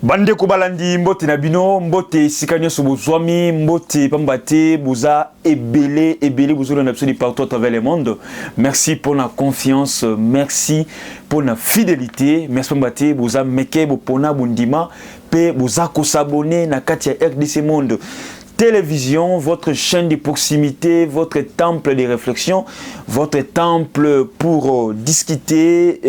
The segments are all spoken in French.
Bande Kobalandi, Mbote Nabino, Mbote Sikanyo Sobozwami, Mbote Pambate, Bouza, Ebele, Bouza, on absolument partout à travers le monde. Merci pour la confiance, merci pour la fidélité, merci Pambate, Bouza, Meke, Bopona, Bundima, Pe, Bouza, Kosabone, Nakatia, RDC Monde. Télévision, votre chaîne de proximité, votre temple de réflexion, votre temple pour discuter,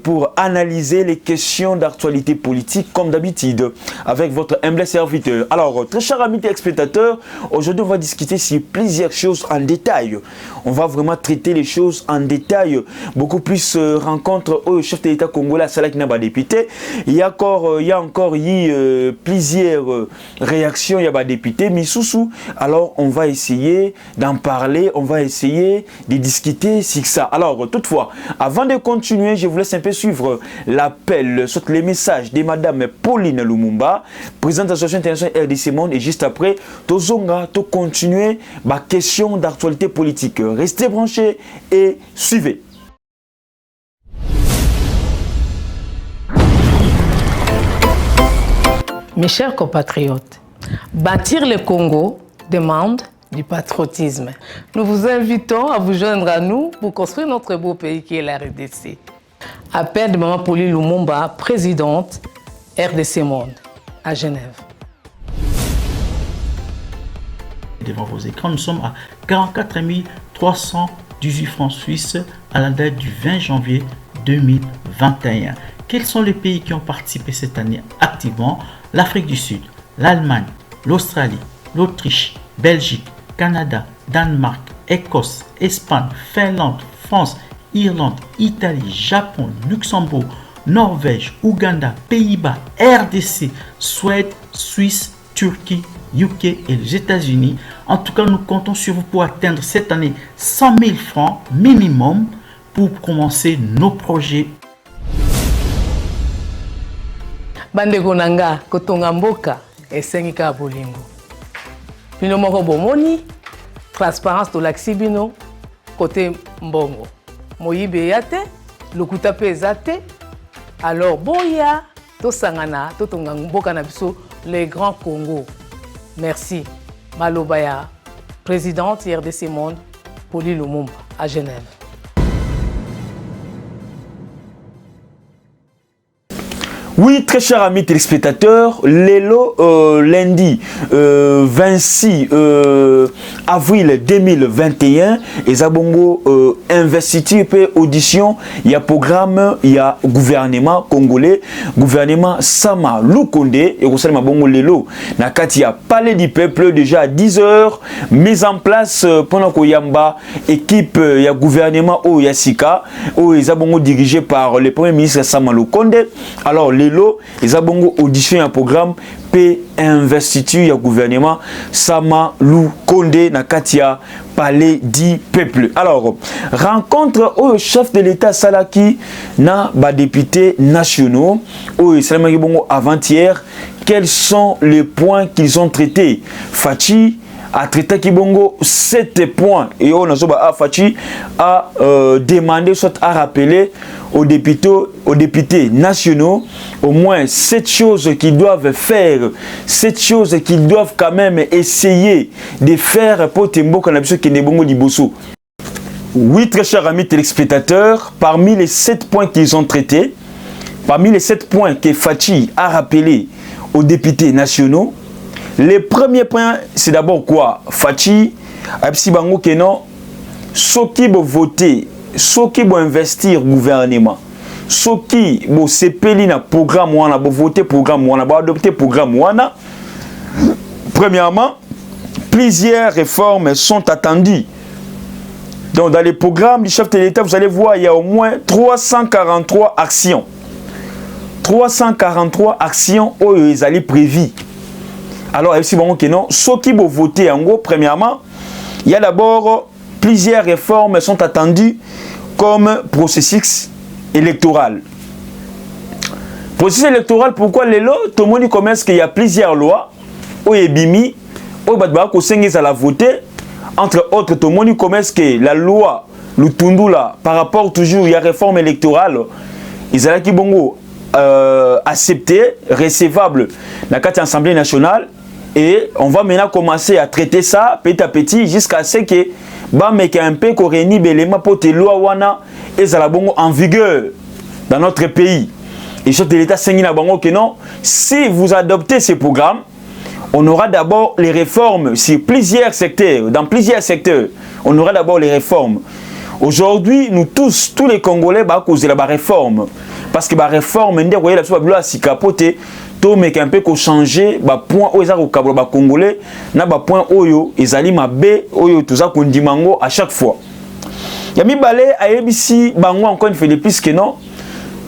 pour analyser les questions d'actualité politique comme d'habitude avec votre humble serviteur. Alors, très chers amis téléspectateurs, aujourd'hui on va discuter sur plusieurs choses en détail. On va vraiment traiter les choses en détail, beaucoup plus rencontre au chef de l'État congolais, Salah Kinaba député. Il y a encore plusieurs réactions, il y a des députés, mais sous. Alors, on va essayer d'en parler, on va essayer de discuter sur ça. Alors, toutefois, avant de continuer, je vous laisse un peu suivre l'appel, soit les messages de Madame Pauline Lumumba, présidente de l'Association internationale RDC Monde, et juste après, Tozonga, to continuer ma question d'actualité politique. Restez branchés et suivez. Mes chers compatriotes, bâtir le Congo demande du patriotisme. Nous vous invitons à vous joindre à nous pour construire notre beau pays qui est la RDC. Appel de Maman Pauline Lumumba, présidente RDC Monde, à Genève. Devant vos écrans, nous sommes à 44 318 francs suisses à la date du 20 janvier 2021. Quels sont les pays qui ont participé cette année activement? L'Afrique du Sud, l'Allemagne, l'Australie, l'Autriche, Belgique, Canada, Danemark, Écosse, Espagne, Finlande, France, Irlande, Italie, Japon, Luxembourg, Norvège, Ouganda, Pays-Bas, RDC, Suède, Suisse, Turquie, UK et les États-Unis. En tout cas, nous comptons sur vous pour atteindre cette année 100 000 francs minimum pour commencer nos projets. Bandeko nanga kotonga mboka esengika bolingo. Bino moko bomoni transparence to laksi bino côté mbongo. Moyibe yate, lokuta pe zate. Alors boya to sangana to tonga mboka na biso les grands Congo. Merci. Malobaya, présidente RDC Monde, Pauline Lumumba à Genève. Oui, très chers amis téléspectateurs, lundi 26 avril 2021, et Zabongo investiture et audition, il y a programme, il y a gouvernement congolais, gouvernement Sama Lukonde, et vous savez, Bongo Lelo, Nakati a palais du peuple déjà à 10h, mise en place pendant qu'il y a équipe, il y a gouvernement au Yassika, où ils Zabongo dirigé par le premier ministre Sama Lukonde. Alors, les abongo audition un programme P investiture ya gouvernement Sama Lukonde na katia palais du peuple. Alors rencontre au chef de l'État Salaki na ba députés nationaux au Salama Bongo avant-hier. Quels sont les points qu'ils ont traités? Fachi a traité Kibongo 7 points et on a Fachi a demandé soit à rappeler aux députés nationaux au moins 7 choses qu'ils doivent faire, 7 choses qu'ils doivent quand même essayer de faire pour Tembo Kanabso Kenebongo Liboso. Oui, très chers amis téléspectateurs, parmi les 7 points qu'ils ont traités, parmi les 7 points que Fachi a rappelé aux députés nationaux, les premiers points, c'est d'abord quoi? Fachi, Absi Bango Kenon, Soki bo voter, Soki bo investir gouvernement, Soki bo sepeli na programme wana, bo voter programme wana, bo adopter programme wana. Premièrement, plusieurs réformes sont attendues. Donc dans les programmes du chef de l'État, vous allez voir, il y a au moins 343 actions. 343 actions où ils allaient prévues. Alors, si bon que non, ceux qui vont voter en gros, premièrement, il y a d'abord plusieurs réformes sont attendues comme processus électoral. Processus électoral, pourquoi les lois? Tout le monde commence qu'il y a plusieurs lois où il y a bimi, où il y a la voter. Entre autres, tout le monde commence que la loi, le Tundula, par rapport toujours, il y a réforme électorale. Ils allaient qui bongo accepté, recevable dans l'Assemblée nationale. Et on va maintenant commencer à traiter ça petit à petit jusqu'à ce que un peu Koréni Belema pour te loi wana et Zalabongo en vigueur dans notre pays. Et chef de l'État Sengina Bango que non, si vous adoptez ces programmes, on aura d'abord les réformes sur plusieurs secteurs, dans plusieurs secteurs. On aura d'abord les réformes. Aujourd'hui, nous tous les Congolais, bah, cause de la réforme. Parce que la réforme, vous voyez, la si capoté, tout mais un peu qu'on changer, bah point où ils ont au Congolais, na bah point oyo, ils allaient ma b, oyo tout ça qu'on dit mango à chaque fois. Yami balé à ABC, bango encore une fois de plus que non.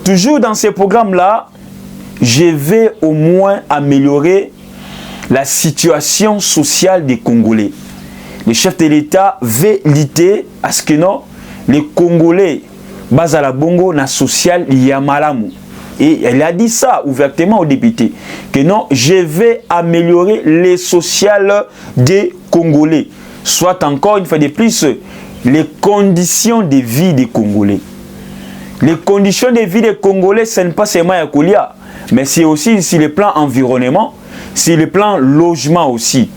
Toujours dans ces programmes-là, je vais au moins améliorer la situation sociale des Congolais. Le chef de l'État veut lutter à ce que non, les Congolais, basala bongo na social yamalamu. Et elle a dit ça ouvertement aux députés, que non, je vais améliorer les sociales des Congolais. Soit encore une fois de plus, les conditions de vie des Congolais. Les conditions de vie des Congolais, ce n'est pas seulement Yakulia, mais c'est aussi sur le plan environnement, sur le plan logement aussi.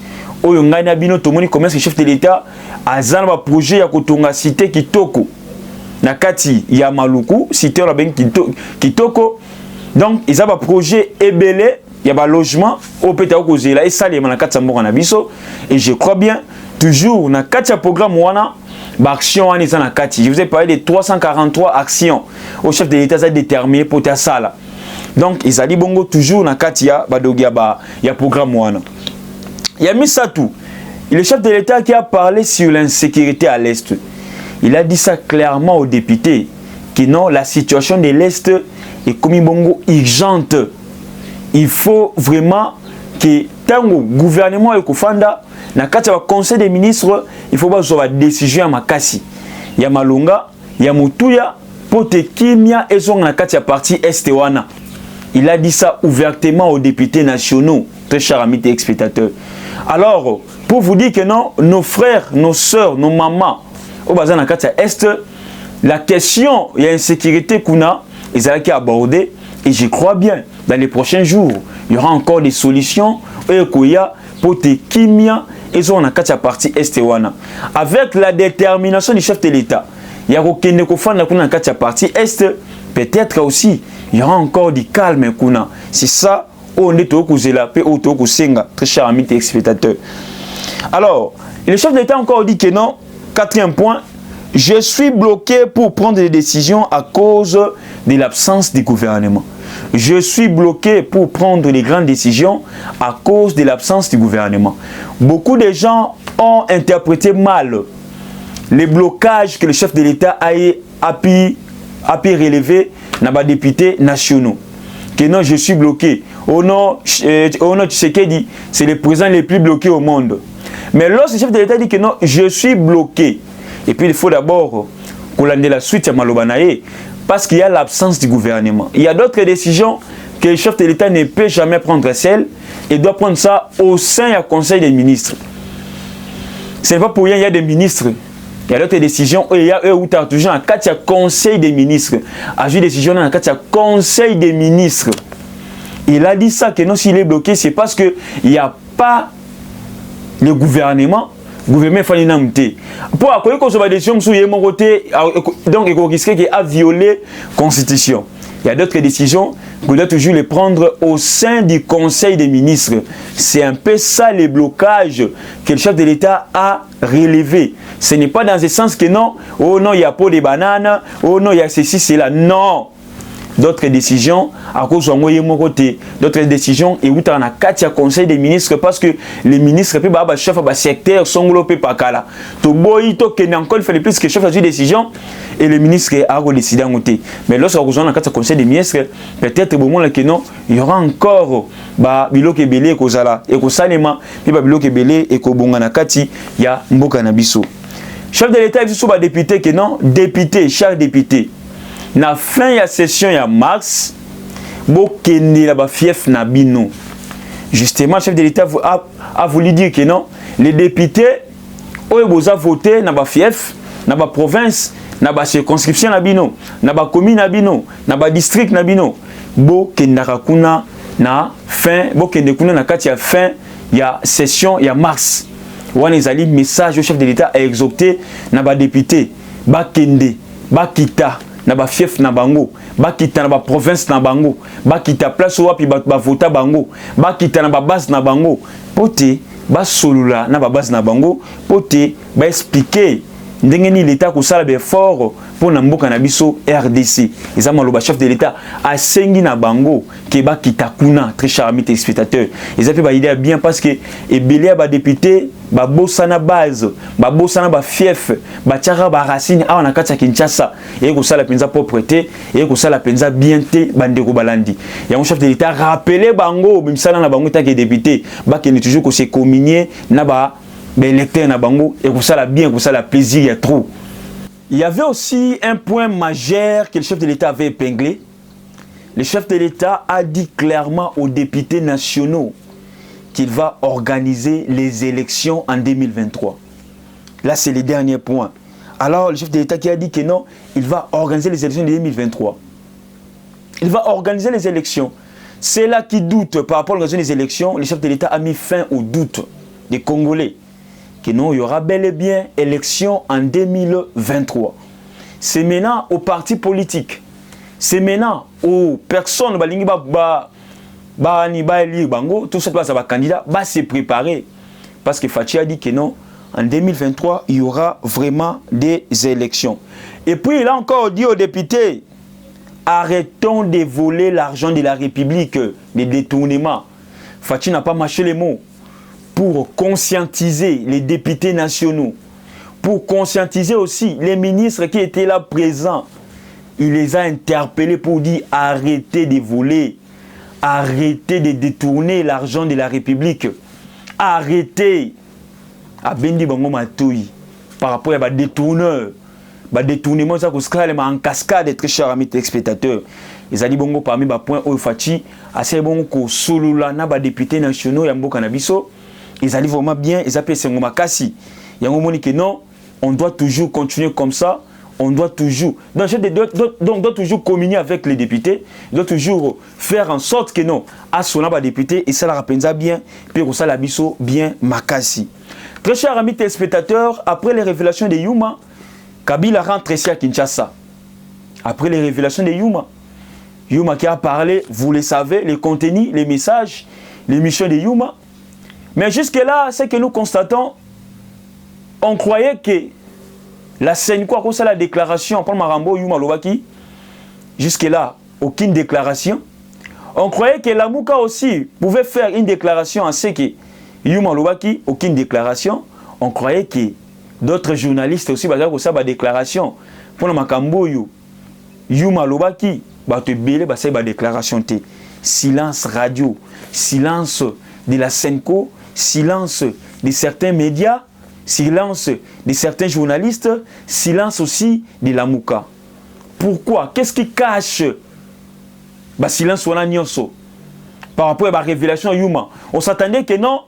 Oyongana bino tomoni comme le chef de l'État a un projet ya kotonga cité Kitoko. Nakati ya Maluku, cité la ben Kitoko. Donc ils ont un projet ébélé, il y a un logement au Péta Okozela et ça les manakati na biso et je crois bien toujours na kati programme wana action en na kati. Je vous ai parlé de 343 actions au chef de l'État a déterminé pour ta salle. Donc ils ont dit bongo toujours na kati ya badogia ba ya programme wana. Il a mis ça tout. Le chef de l'État qui a parlé sur l'insécurité à l'Est, il a dit ça clairement aux députés que non, la situation de l'Est est comme bongo urgente. Il faut vraiment que tant que le gouvernement est kofanda, na kati ya conseil des ministres, il faut pas avoir une décision à makasi. Il y a Malonga, il y a Mutuya, pote kimia et son na kati ya parti Est wana. Il a dit ça ouvertement aux députés nationaux, très chers amis téléspectateurs. Alors, pour vous dire que non, nos frères, nos sœurs, nos mamans, au bazar na kati ya Est, la question, il y a insécurité qu'on a, ils ont abordé, et je crois bien, dans les prochains jours, il y aura encore des solutions, et qu'il y a pour te kimia, et on a quatre parties Est wana. Avec la détermination du chef de l'État, il y a aucun kofan na quatre parties Est, peut-être aussi, il y aura encore du calme kuna. C'est ça, on est au Kuzela, au Kusenga, très cher ami téléspectateur. Alors, le chef de l'État encore dit que non, quatrième point, je suis bloqué pour prendre des décisions à cause de l'absence du gouvernement. Je suis bloqué pour prendre les grandes décisions à cause de l'absence du gouvernement. Beaucoup de gens ont interprété mal les blocages que le chef de l'État a pu relever dans les députés nationaux. Que non, je suis bloqué. Oh non, Tshisekedi, c'est le président le plus bloqué au monde. Mais lorsque le chef de l'État dit que non, je suis bloqué, et puis il faut d'abord qu'on ait la suite à Malobanaye, parce qu'il y a l'absence du gouvernement. Il y a d'autres décisions que le chef de l'État ne peut jamais prendre seul, et doit prendre ça au sein du Conseil des ministres. Ce n'est pas pour rien, il y a des ministres. Il y a d'autres décisions, il y a toujours un Conseil des ministres. À jouer décision dans un Conseil des ministres. Il a dit ça, que non, s'il est bloqué, c'est parce qu'il n'y a pas le gouvernement. Le gouvernement il faut pour accueillir qu'on décision sur mon côté, donc il risque qu'il a violé la Constitution. Il y a d'autres décisions qu'on doit toujours les prendre au sein du Conseil des ministres. C'est un peu ça les blocages que le chef de l'État a relevé. Ce n'est pas dans ce sens que non, oh non, il y a pas de bananes, oh non, il y a ceci, c'est là. Non. D'autres décisions, à cause de mon côté, d'autres décisions, et où tu as un conseil des ministres, parce que les ministres, le chef de secteur, sont globés par là. Tu bois, tu encore fait plus que le chef de décision, et le ministre a décidé en côté. Mais lorsque vous avez un conseil des ministres, peut-être au moment que non, il y aura encore bilo kebele et kozala, et kosalema, et bilo kebele et kobongana kati, il y a mboka na biso. Chef de l'État, il y a député que non, député, chaque député. Na fin ya session ya mars, bokende la ba fief na bino. Justement, le chef de l'État a voulu dire que non, les députés ont voté na ba fief, na ba province, na ba circonscription na bino, na ba commune na bino, na ba district na bino. bokendaka kuna na fin bokende kuna na kati ya fin ya session ya mars wana ezali message au chef de l'État a exhorté na ba député bakende bakita na ba fief na bango bakita na ba province na bango bakita place wapi ba vota bango bakita na ba base na bango pote ba solula na ba base na bango pote ba expliquer ndenge ni l'État kosala be fort pour na mboka na biso RDC eza maloba chef de l'État asengi na bango ke bakita kuna très cher ami téléspectateur eza pe ba idée bien parce que ebele ba député ba bosana base ba bosana ba fief ba tiara ba racine awa na kati ya Kinshasa et kosala penza propreté et kosala penza bien te bandeko balandi ya mon chef de l'État rappeler bango bimsala na bango ta ke député ba ke toujours ko se communier na ba électeur na bango et kosala bien kosala plaisir ya trop. Il y avait aussi un point majeur que le chef de l'État avait épinglé. Le chef de l'État a dit clairement aux députés nationaux qu'il va organiser les élections en 2023. Là, c'est le dernier point. Alors, le chef de l'État qui a dit que non, il va organiser les élections de 2023. Il va organiser les élections. C'est là qui doute par rapport à l'organisation des élections. Le chef de l'État a mis fin au doute des Congolais. Que non, il y aura bel et bien élection en 2023. C'est maintenant aux partis politiques. C'est maintenant aux personnes tout ça va candidat va se préparer. Parce que Fachi a dit que non, en 2023, il y aura vraiment des élections. Et puis il a encore dit aux députés, arrêtons de voler l'argent de la République, les détournements. Fachi n'a pas mâché les mots. Pour conscientiser les députés nationaux, pour conscientiser aussi les ministres qui étaient là présents. Il les a interpellés pour dire arrêtez de voler, arrêtez de détourner l'argent de la République, arrêtez. Abendi bango matoui par rapport à des détourneurs, des détournements ça en cascade très chers amis téléspectateurs. Les ali bongo parmi ba point au Fachi, assez bon ko solula na ba députés nationaux ya mboka na biso. Ils allaient vraiment bien, ils appellent ça Makassi. Il y a un moment que non, on doit toujours continuer comme ça, on doit toujours, donc doit toujours communier avec les députés, doit toujours faire en sorte que non, à son député, et ça la rappelle bien, puis ça la biso bien Makassi. Très chers amis téléspectateurs, après les révélations de Yuma, Kabila rentre ici à Kinshasa. Après les révélations de Yuma, Yuma qui a parlé, vous le savez, les contenus, les messages, les missions de Yuma. Mais jusque-là, ce que nous constatons, on croyait que la scène, quoi, comme ça, la déclaration, on parle Marambo, Yuma Lobaki, jusque-là, aucune déclaration. On croyait que la Mouka aussi pouvait faire une déclaration en ce que Yuma Lobaki, aucune déclaration. On croyait que d'autres journalistes aussi, comme ça, une déclaration. Pour le Makambo, Yuma Lobaki, c'est une déclaration. Silence radio, silence de la Senko, silence de certains médias, silence de certains journalistes, silence aussi de la Mouka. Pourquoi? Qu'est-ce qui cache silence par rapport à la révélation Yuma? On s'attendait que non,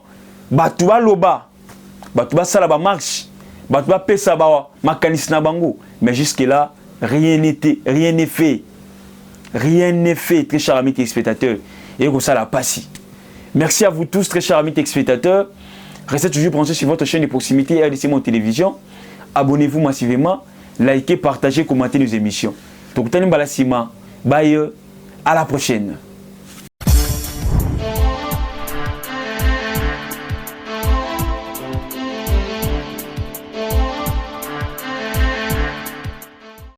Batouba Loba, Batouba Salaba marche, Batouba Pesaba, Makanis Nabango. Mais jusque-là, rien n'est fait. Rien n'est fait, très chers amis téléspectateurs. Et que ça la passe. Merci à vous tous, très chers amis téléspectateurs. Restez toujours branchés sur votre chaîne de proximité RDC Mon Télévision. Abonnez-vous massivement, likez, partagez, commentez nos émissions. Donc, bye, à la prochaine.